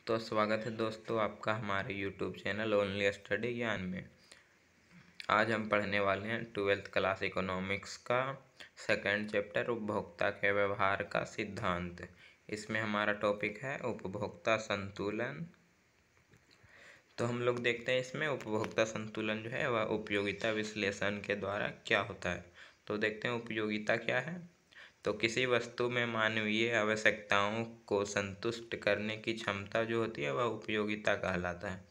तो स्वागत है दोस्तों आपका हमारे यूट्यूब चैनल ओनली स्टडी ज्ञान में। आज हम पढ़ने वाले हैं 12th क्लास इकोनॉमिक्स का सेकंड चैप्टर उपभोक्ता के व्यवहार का सिद्धांत। इसमें हमारा टॉपिक है उपभोक्ता संतुलन। तो हम लोग देखते हैं इसमें उपभोक्ता संतुलन जो है वह उपयोगिता विश्लेषण के द्वारा क्या होता है। तो देखते हैं उपयोगिता क्या है। तो किसी वस्तु में मानवीय आवश्यकताओं को संतुष्ट करने की क्षमता जो होती है वह उपयोगिता कहलाता है।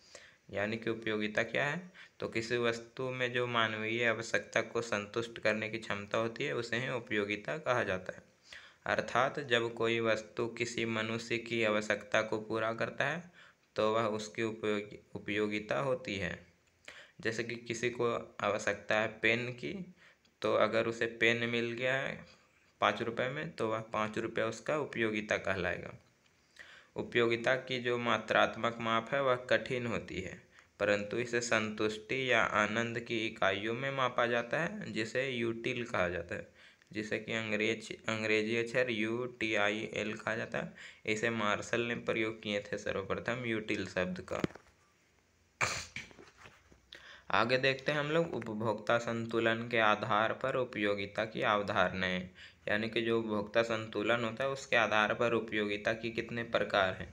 यानी कि उपयोगिता क्या है, तो किसी वस्तु में जो मानवीय आवश्यकता को संतुष्ट करने की क्षमता होती है उसे ही उपयोगिता कहा जाता है। अर्थात जब कोई वस्तु किसी मनुष्य की आवश्यकता को पूरा करता है तो वह उसकी उपयोगिता होती है। जैसे कि किसी को आवश्यकता है पेन की, तो अगर उसे पेन मिल गया है 5 रुपये में तो वह 5 रुपये उसका उपयोगिता कहलाएगा। उपयोगिता की जो मात्रात्मक माप है वह कठिन होती है, परंतु इसे संतुष्टि या आनंद की इकाइयों में मापा जाता है, जिसे यूटिल कहा जाता है, जिसे कि अंग्रेजी अक्षर UTIL कहा जाता है। इसे मार्शल ने प्रयोग किए थे सर्वप्रथम यूटिल शब्द का। आगे देखते हैं हम लोग उपभोक्ता संतुलन के आधार पर उपयोगिता की अवधारणाएं। यानी कि जो उपभोक्ता संतुलन होता है उसके आधार पर उपयोगिता की कितने प्रकार हैं,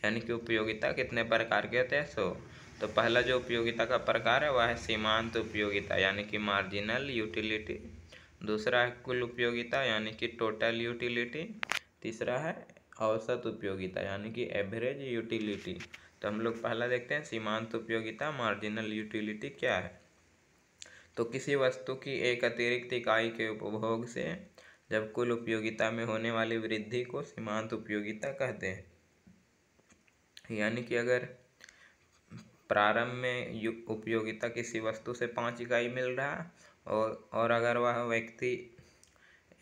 यानी कि उपयोगिता कितने प्रकार के होते हैं। तो पहला जो उपयोगिता का प्रकार है वह है सीमांत उपयोगिता यानी कि मार्जिनल यूटिलिटी। दूसरा है कुल उपयोगिता यानी कि टोटल यूटिलिटी। तीसरा है औसत उपयोगिता यानी कि एवरेज यूटिलिटी। तो हम लोग पहला देखते हैं सीमांत उपयोगिता मार्जिनल यूटिलिटी क्या है। तो किसी वस्तु की एक अतिरिक्त इकाई के उपभोग से जब कुल उपयोगिता में होने वाली वृद्धि को सीमांत उपयोगिता कहते हैं। यानी कि अगर प्रारंभ में उपयोगिता किसी वस्तु से 5 इकाई मिल रहा है और अगर वह व्यक्ति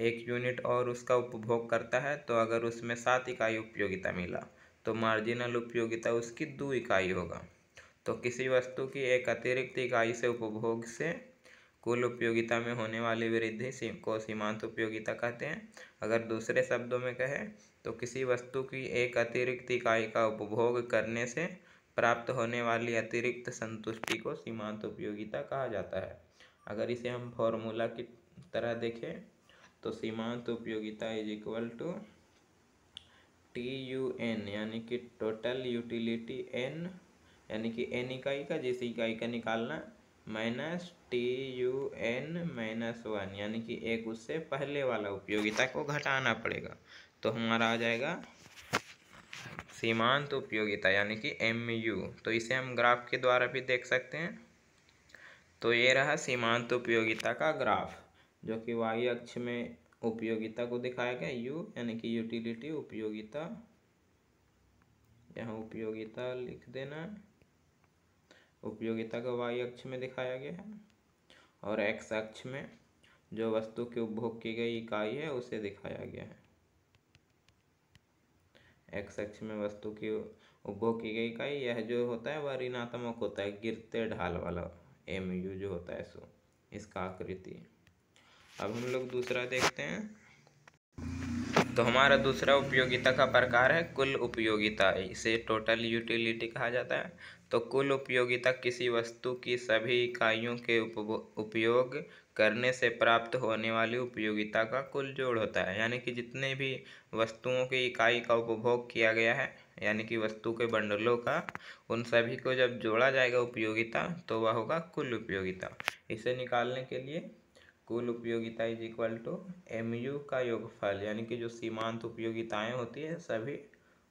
1 यूनिट और उसका उपभोग करता है तो अगर उसमें 7 इकाई उपयोगिता मिला तो मार्जिनल उपयोगिता उसकी 2 इकाई होगा। तो किसी वस्तु की एक अतिरिक्त इकाई से उपभोग से कुल उपयोगिता में होने वाली वृद्धि को सीमांत उपयोगिता कहते हैं। अगर दूसरे शब्दों में कहें तो किसी वस्तु की एक अतिरिक्त इकाई का उपभोग करने से प्राप्त होने वाली अतिरिक्त संतुष्टि को सीमांत उपयोगिता कहा जाता है। अगर इसे हम फॉर्मूला की तरह देखें तो सीमांत उपयोगिता इज इक्वल टू TUN यानी कि टोटल यूटिलिटी N यानी कि N इकाई का जिस इकाई का निकालना माइनस TUN -1 यानी कि एक उससे पहले वाला उपयोगिता को घटाना पड़ेगा। तो हमारा आ जाएगा सीमांत उपयोगिता यानी कि MU। तो इसे हम ग्राफ के द्वारा भी देख सकते हैं। तो ये रहा सीमांत उपयोगिता का ग्राफ, जो कि y अक्ष में उपयोगिता को दिखाया गया U यानी कि यूटिलिटी उपयोगिता, यहाँ उपयोगिता लिख देना, उपयोगिता का y अक्ष में दिखाया गया है और x अक्ष में जो वस्तु की उपभोग की गई इकाई है उसे दिखाया गया है। x अक्ष में वस्तु की उपभोग की गई इकाई यह जो होता है वह ऋणात्मक होता है, गिरते ढाल वाला MU जो होता है सो इसका आकृति। अब हम लोग दूसरा देखते हैं। तो हमारा दूसरा उपयोगिता का प्रकार है कुल उपयोगिता, इसे टोटल यूटिलिटी कहा जाता है। तो कुल उपयोगिता किसी वस्तु की सभी इकाइयों के उपयोग करने से प्राप्त होने वाली उपयोगिता का कुल जोड़ होता है। यानी कि जितने भी वस्तुओं की इकाई का उपभोग किया गया है यानी कि वस्तु के बंडलों का, उन सभी को जब जोड़ा जाएगा उपयोगिता तो वह होगा कुल उपयोगिता। इसे निकालने के लिए कुल उपयोगिता इज इक्वल टू MU का योगफल यानी कि जो सीमांत उपयोगिताएं होती है सभी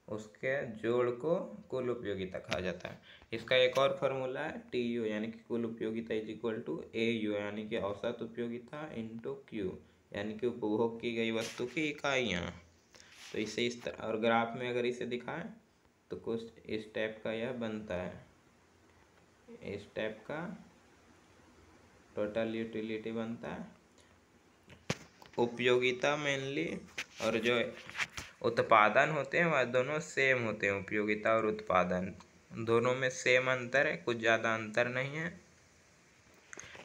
उसके जोड़ को कुल उपयोगिता कहा जाता है। इसका एक और फार्मूला है TU यानी कि कुल उपयोगिता इज इक्वल टू AU यानी कि औसत उपयोगिता इंटू Q यानी कि उपभोग की गई वस्तु की इकाइयाँ। तो इसे इस तरह और ग्राफ में अगर इसे दिखाएं तो कुछ इस टाइप का यह बनता है, इस टाइप का टोटल यूटिलिटी बनता है। उपयोगिता मेनली और जो उत्पादन होते हैं वह दोनों सेम होते हैं, उपयोगिता और उत्पादन दोनों में सेम अंतर है, कुछ ज़्यादा अंतर नहीं है।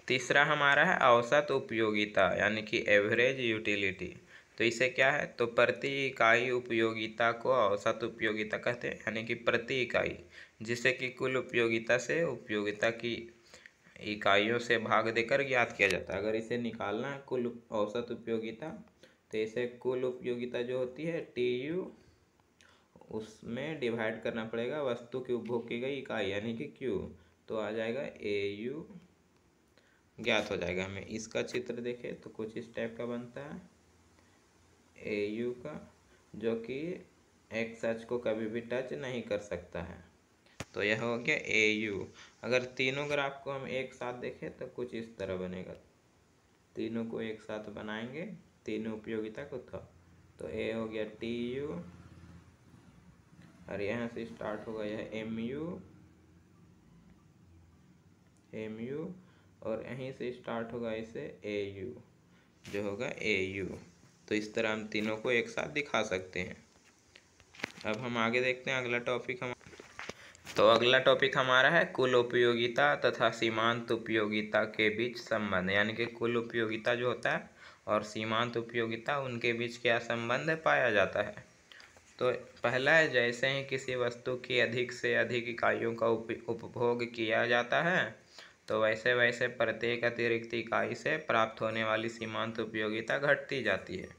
तीसरा हमारा है औसत उपयोगिता यानी कि एवरेज यूटिलिटी। तो इसे क्या है, तो प्रति इकाई उपयोगिता को औसत उपयोगिता कहते हैं, यानी कि प्रति इकाई, जिसे कि कुल उपयोगिता से उपयोगिता की इकाइयों से भाग देकर ज्ञात किया जाता है। अगर इसे निकालना है कुल औसत उपयोगिता, तो इसे कुल उपयोगिता जो होती है TU, उसमें डिवाइड करना पड़ेगा वस्तु की उपभोग की गई इकाई यानी कि Q, तो आ जाएगा AU, ज्ञात हो जाएगा हमें। इसका चित्र देखें तो कुछ इस टाइप का बनता है AU का, जो कि एक्स अक्ष को कभी भी टच नहीं कर सकता है। तो यह हो गया AU। अगर तीनों ग्राफ को हम एक साथ देखें तो कुछ इस तरह बनेगा, तीनों को एक साथ बनाएंगे तीनों उपयोगिता को, तो A हो गया TU, और यहाँ से स्टार्ट होगा यह MU, और यहीं से स्टार्ट होगा इसे AU, जो होगा AU। तो इस तरह हम तीनों को एक साथ दिखा सकते हैं। अब हम आगे देखते हैं अगला टॉपिक तो अगला टॉपिक हमारा है कुल उपयोगिता तथा सीमांत उपयोगिता के बीच संबंध, यानी कि कुल उपयोगिता जो होता है और सीमांत उपयोगिता, उनके बीच क्या संबंध पाया जाता है। तो पहला है, जैसे ही किसी वस्तु की अधिक से अधिक इकाइयों का उपभोग किया जाता है, तो वैसे वैसे प्रत्येक अतिरिक्त इकाई से प्राप्त होने वाली सीमांत उपयोगिता घटती जाती है।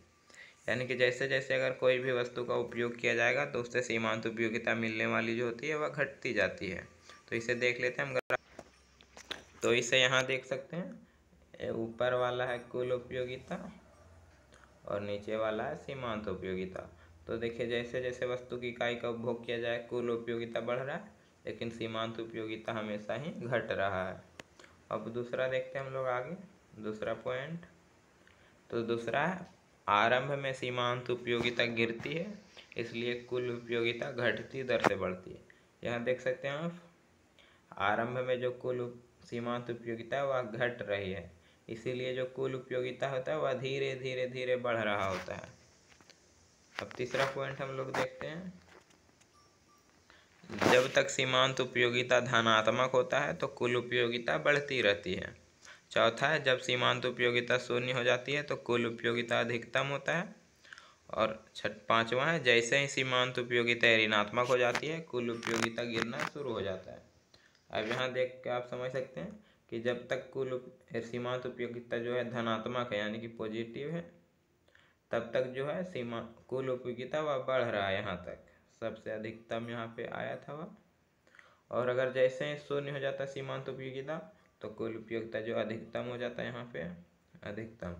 यानी कि जैसे जैसे अगर कोई भी वस्तु का उपयोग किया जाएगा तो उससे सीमांत उपयोगिता मिलने वाली जो होती है वह घटती जाती है। तो इसे देख लेते हैं हम। तो इसे यहाँ देख सकते हैं, ऊपर वाला है कुल उपयोगिता और नीचे वाला है सीमांत उपयोगिता। तो देखिए जैसे जैसे वस्तु की इकाई का उपभोग किया जाए कुल उपयोगिता बढ़ रहा है, लेकिन सीमांत उपयोगिता हमेशा ही घट रहा है। अब दूसरा देखते हैं हम लोग आगे, दूसरा पॉइंट। तो दूसरा है, आरंभ में सीमांत उपयोगिता गिरती है, इसलिए कुल उपयोगिता घटती दर से बढ़ती है। यहाँ देख सकते हैं आप, आरंभ में जो कुल सीमांत उपयोगिता है वह घट रही है, इसीलिए जो कुल उपयोगिता होता है वह धीरे धीरे धीरे बढ़ रहा होता है। अब तीसरा पॉइंट हम लोग देखते हैं, जब तक सीमांत उपयोगिता धनात्मक होता है तो कुल उपयोगिता बढ़ती रहती है। चौथा है, जब सीमांत उपयोगिता शून्य हो जाती है तो कुल उपयोगिता अधिकतम होता है। और पांचवा है, जैसे ही सीमांत उपयोगिता ऋणात्मक हो जाती है कुल उपयोगिता गिरना शुरू हो जाता है। अब यहाँ देख के आप समझ सकते हैं कि जब तक कुल सीमांत उपयोगिता जो है धनात्मक है यानी कि पॉजिटिव है, तब तक जो है कुल उपयोगिता वह बढ़ रहा है, यहाँ तक सबसे अधिकतम यहाँ पे आया था वह। और अगर जैसे ही शून्य हो जाता है सीमांत उपयोगिता तो कुल उपयोगिता जो अधिकतम हो जाता है यहाँ पे अधिकतम।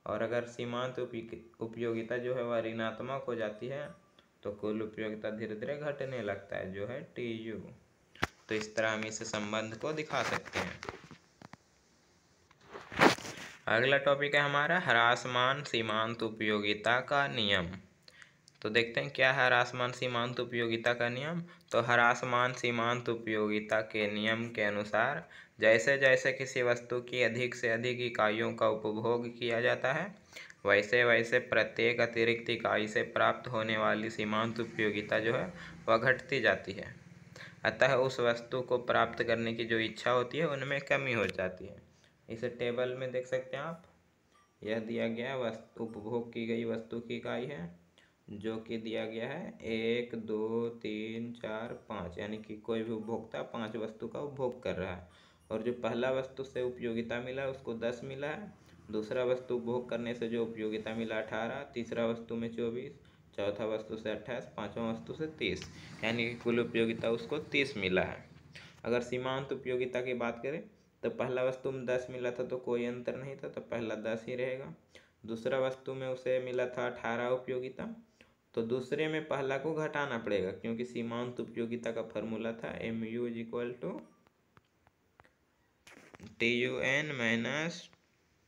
और अगर सीमांत उपयोगिता जो है वह ऋणात्मक हो जाती है तो कुल उपयोगिता धीरे धीरे घटने लगता है, जो है TU। तो इस तरह हम इस संबंध को दिखा सकते हैं। अगला टॉपिक है हमारा ह्रासमान सीमांत उपयोगिता का नियम। तो देखते हैं क्या है ह्रासमान सीमांत उपयोगिता का नियम। तो ह्रासमान सीमांत उपयोगिता के नियम के अनुसार जैसे जैसे किसी वस्तु की अधिक से अधिक इकाइयों का उपभोग किया जाता है, वैसे वैसे प्रत्येक अतिरिक्त इकाई से प्राप्त होने वाली सीमांत उपयोगिता जो है वह घटती जाती है। अतः उस वस्तु को प्राप्त करने की जो इच्छा होती है उनमें कमी हो जाती है। इसे टेबल में देख सकते हैं आप, यह दिया गया वस्तु उपभोग की गई वस्तु की इकाई है, जो कि दिया गया है 1 2 3 4 5, यानी कि कोई भी उपभोक्ता 5 वस्तु का उपभोग कर रहा है। और जो पहला वस्तु से उपयोगिता मिला उसको 10 मिला है, दूसरा वस्तु उपभोग करने से जो उपयोगिता मिला 18, तीसरा वस्तु में 24, चौथा वस्तु से 28, पाँचवा वस्तु से 30, यानी कि कुल उपयोगिता उसको 30 मिला है। अगर सीमांत उपयोगिता की बात करें तो पहला वस्तु में 10 मिला था तो कोई अंतर नहीं था, तो पहला 10 ही रहेगा। दूसरा वस्तु में उसे मिला था 18 उपयोगिता, तो दूसरे में पहला को घटाना पड़ेगा, क्योंकि सीमांत उपयोगिता का फॉर्मूला था MU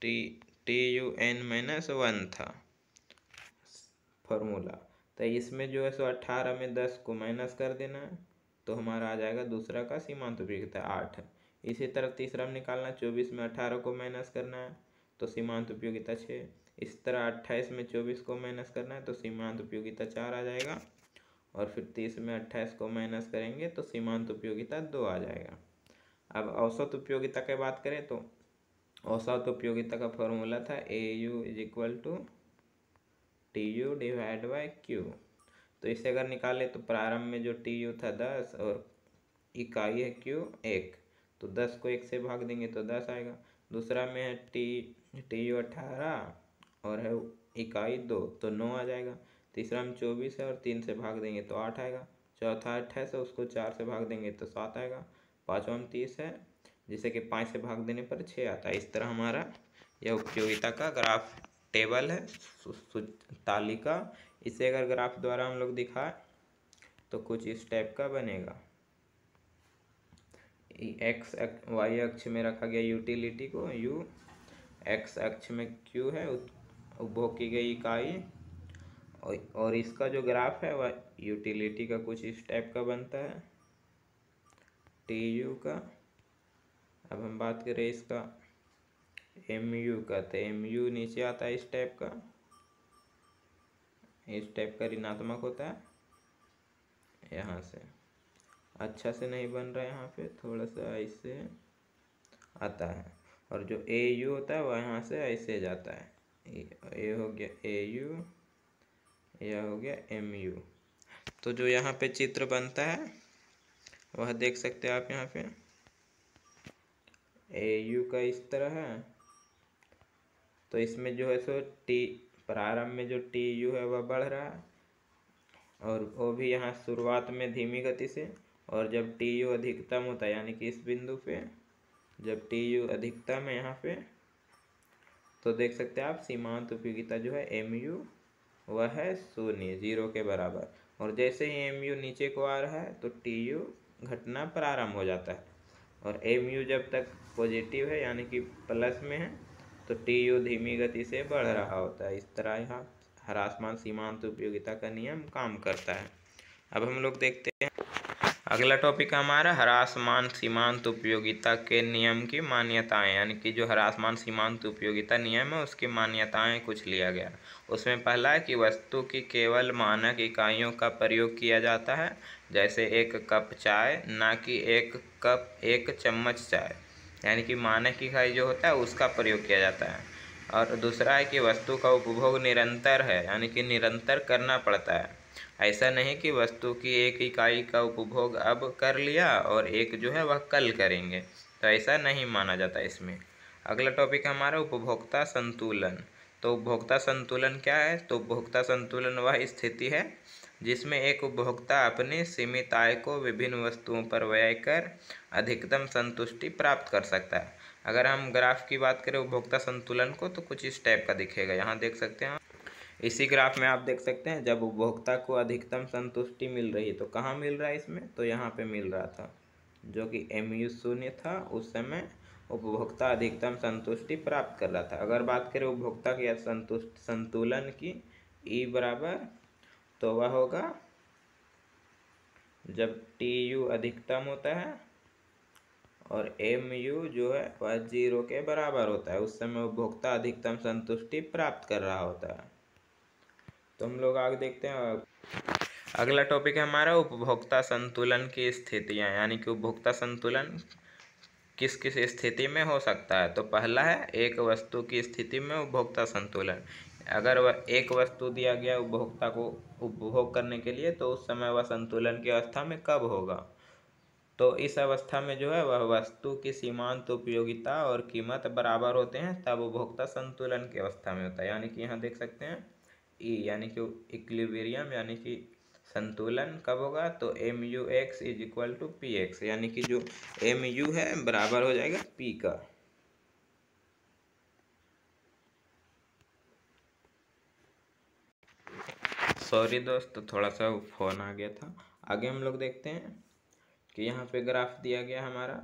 = TUN-1 था फॉर्मूला। तो इसमें जो है सो 18 में 10 को माइनस कर देना है, तो हमारा आ जाएगा दूसरा का सीमांत उपयोगिता 8। इसी तरह तीसरा में निकालना, 24 में 18 को माइनस करना है तो सीमांत उपयोगिता 6। इस तरह 28 में 24 को माइनस करना है तो सीमांत उपयोगिता 4 आ जाएगा। और फिर 30 में 28 को माइनस करेंगे तो सीमांत उपयोगिता 2 आ जाएगा। अब औसत उपयोगिता की बात करें तो औसत उपयोगिता का फॉर्मूला था AU = T U divide by Q. तो इसे अगर निकाले तो प्रारंभ में जो टी यू था 10 और इकाई है क्यू 1, तो 10 को 1 से भाग देंगे तो 10 आएगा। दूसरा में है टी यू 18 और है इकाई 2, तो 9 आ जाएगा। तीसरा में 24 है और 3 से भाग देंगे तो 8 आएगा। चौथा 28 है, उसको 4 से भाग देंगे तो 7 आएगा। पाँचवा में 30 है, जिसे कि 5 से भाग देने पर 6 आता है। इस तरह हमारा यह उपयोगिता का ग्राफ टेबल है, तालिका। इसे अगर ग्राफ द्वारा हम लोग दिखाए तो कुछ इस टाइप का बनेगा। एक्स वाई अक्ष में रखा गया यूटिलिटी को यू, एक्स अक्ष में क्यू है उपभोग की गई इकाई, और इसका जो ग्राफ है वह यूटिलिटी का कुछ इस टाइप का बनता है टी यू का। अब हम बात करें इसका एम यू का, तो एम यू नीचे आता है इस टाइप का ऋणात्मक होता है। यहाँ से अच्छा से नहीं बन रहा है, यहाँ पे थोड़ा सा ऐसे आता है। और जो ए यू होता है वह यहाँ से ऐसे जाता है। ये हो गया ए यू, यह हो गया एम यू। तो जो यहाँ पे चित्र बनता है वह देख सकते हैं आप। यहाँ पे ए यू का इस तरह है, तो इसमें जो है सो टी प्रारंभ में जो टी यू है वह बढ़ रहा है, और वो भी यहाँ शुरुआत में धीमी गति से। और जब टी यू अधिकतम होता है, यानी कि इस बिंदु पे जब टी यू अधिकतम है यहाँ पे, तो देख सकते हैं आप सीमांत उपयोगिता जो है एम यू वह है 0, 0 के बराबर। और जैसे ही एम यू नीचे को आ रहा है तो टी यू घटना प्रारंभ हो जाता है। और एम यू जब तक पॉजिटिव है यानी कि प्लस में है तो टी यू धीमी गति से बढ़ रहा होता है। इस तरह यहाँ ह्रासमान सीमांत उपयोगिता का नियम काम करता है। अब हम लोग देखते हैं अगला टॉपिक हमारा ह्रासमान सीमांत उपयोगिता के नियम की मान्यताएं, यानी कि जो ह्रासमान सीमांत उपयोगिता नियम है उसकी मान्यताएं कुछ लिया गया। उसमें पहला है कि वस्तु की केवल मानक इकाइयों का प्रयोग किया जाता है, जैसे 1 कप चाय, ना कि 1 चम्मच चाय, यानी कि मानक इकाई जो होता है उसका प्रयोग किया जाता है। और दूसरा है कि वस्तु का उपभोग निरंतर है, यानी कि निरंतर करना पड़ता है। ऐसा नहीं कि वस्तु की 1 इकाई का उपभोग अब कर लिया और 1 जो है वह कल करेंगे, तो ऐसा नहीं माना जाता इसमें। अगला टॉपिक हमारा उपभोक्ता संतुलन। तो उपभोक्ता संतुलन क्या है? तो उपभोक्ता संतुलन वह स्थिति है जिसमें एक उपभोक्ता अपनी सीमित आय को विभिन्न वस्तुओं पर व्यय कर अधिकतम संतुष्टि प्राप्त कर सकता है। अगर हम ग्राफ की बात करें उपभोक्ता संतुलन को तो कुछ इस टाइप का दिखेगा। यहाँ देख सकते हैं इसी ग्राफ में आप देख सकते हैं जब उपभोक्ता को अधिकतम संतुष्टि मिल रही है तो कहाँ मिल रहा है इसमें, तो यहाँ पे मिल रहा था जो कि एम यू 0 था, उस समय उपभोक्ता अधिकतम संतुष्टि प्राप्त कर रहा था। अगर बात करें उपभोक्ता की संतुलन की ई बराबर, तो वह होगा जब टी यू अधिकतम होता है और एम यू जो है वह 0 के बराबर होता है, उस समय उपभोक्ता अधिकतम संतुष्टि प्राप्त कर रहा होता है। तो हम लोग आगे देखते हैं अगला टॉपिक है हमारा उपभोक्ता संतुलन की स्थितियां, यानी कि उपभोक्ता संतुलन किस किस स्थिति में हो सकता है। तो पहला है एक वस्तु की स्थिति में उपभोक्ता संतुलन। अगर वह एक वस्तु दिया गया उपभोक्ता को उपभोग करने के लिए, तो उस समय वह संतुलन की अवस्था में कब होगा, तो इस अवस्था में जो है वह वस्तु की सीमांत उपयोगिता और कीमत बराबर होते हैं, तब उपभोक्ता संतुलन की अवस्था में होता है। यानी कि यहाँ देख सकते हैं ई यानी कि इक्विलिब्रियम यानी कि संतुलन कब होगा, तो M U X is equal to P X, यानी कि जो एम यू है बराबर हो जाएगा पी का। सॉरी दोस्त, थोड़ा सा फोन आ गया था। आगे हम लोग देखते हैं कि यहाँ पे ग्राफ दिया गया हमारा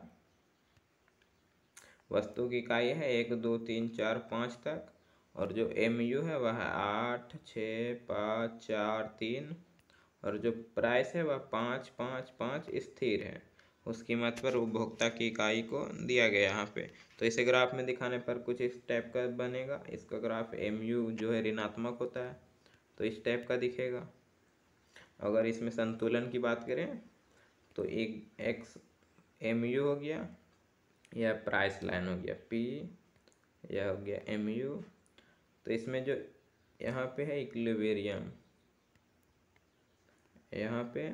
वस्तु की इकाई है 1 2 3 4 5 तक, और जो एम यू है वह है 8 6 5 4 3, और जो प्राइस है वह 5 5 5 स्थिर है। उस कीमत पर उपभोक्ता की इकाई को दिया गया यहाँ पे। तो इसे ग्राफ में दिखाने पर कुछ इस टाइप का बनेगा। इसका ग्राफ एम यू जो है ऋणात्मक होता है तो इस टाइप का दिखेगा। अगर इसमें संतुलन की बात करें तो एक एक्स एम यू हो गया, यह प्राइस लाइन हो गया पी, यह हो गया एम यू। तो इसमें जो यहाँ पे है इक्विलिब्रियम, यहाँ पे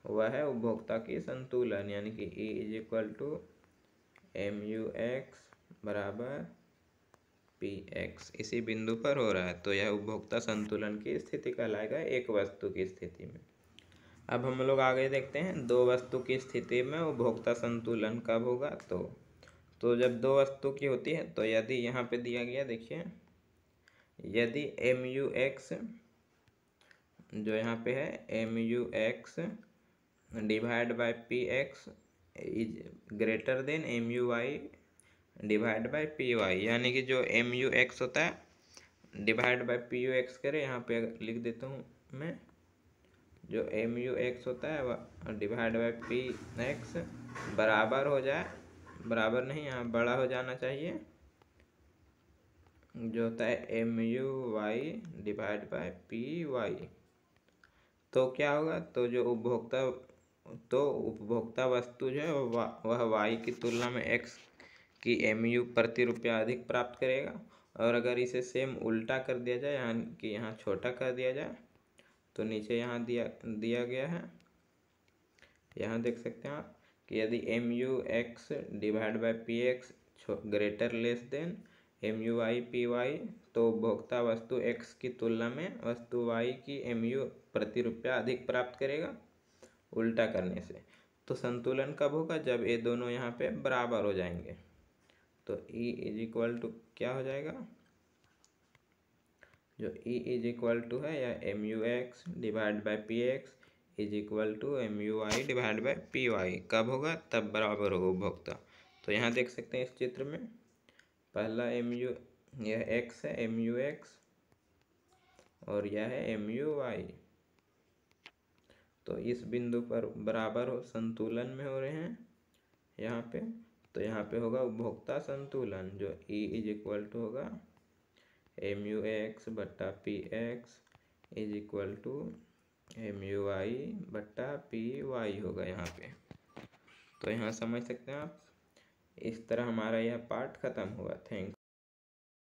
हुआ है उपभोक्ता की संतुलन, यानी कि E is equal to MUX बराबर PX इसी बिंदु पर हो रहा है। तो यह उपभोक्ता संतुलन की स्थिति कहलाएगा एक वस्तु की स्थिति में। अब हम लोग आगे देखते हैं दो वस्तु की स्थिति में उपभोक्ता संतुलन कब होगा। तो जब दो वस्तु की होती है, तो यदि यहाँ पे दिया गया, देखिए, यदि MUX जो यहाँ पे है MUX divide by PX is greater than MUY divide by PY, यानी कि जो MUX होता है डिवाइड बाय PUX करे, यहाँ पे लिख देता हूँ मैं, जो MUX होता है वह डिवाइड बाय PX बराबर हो जाए, बराबर नहीं, यहाँ बड़ा हो जाना चाहिए, जो होता है MUY डिवाइड बाय PY। तो क्या होगा, तो जो उपभोक्ता वस्तु जो है वह Y की तुलना में X की MU प्रति रुपया अधिक प्राप्त करेगा। और अगर इसे सेम उल्टा कर दिया जाए, यानी कि यहाँ छोटा कर दिया जाए, तो नीचे यहाँ दिया गया है, यहाँ देख सकते हैं आप कि यदि MUX divide by PX greater less than MUY PY, तो उपभोक्ता वस्तु X की तुलना में वस्तु Y की MU प्रति रुपया अधिक प्राप्त करेगा उल्टा करने से। तो संतुलन कब होगा, जब ये दोनों यहाँ पे बराबर हो जाएंगे। तो E इज इक्वल टू क्या हो जाएगा, जो E इज इक्वल टू है या MUX divide by PX is equal to MUY divide by PY कब होगा, तब बराबर होगा उपभोक्ता। तो यहाँ देख सकते हैं इस चित्र में, पहला यह X है MUX और यह है MUY। तो इस बिंदु पर बराबर हो, संतुलन में हो रहे हैं यहाँ पे। तो यहाँ पे होगा उपभोक्ता संतुलन, जो E इज इक्वल टू होगा MUX बट्टा PX is equal to MUY बट्टा PY होगा यहाँ पे। तो यहाँ समझ सकते हैं आप। इस तरह हमारा यह पार्ट खत्म हुआ। थैंक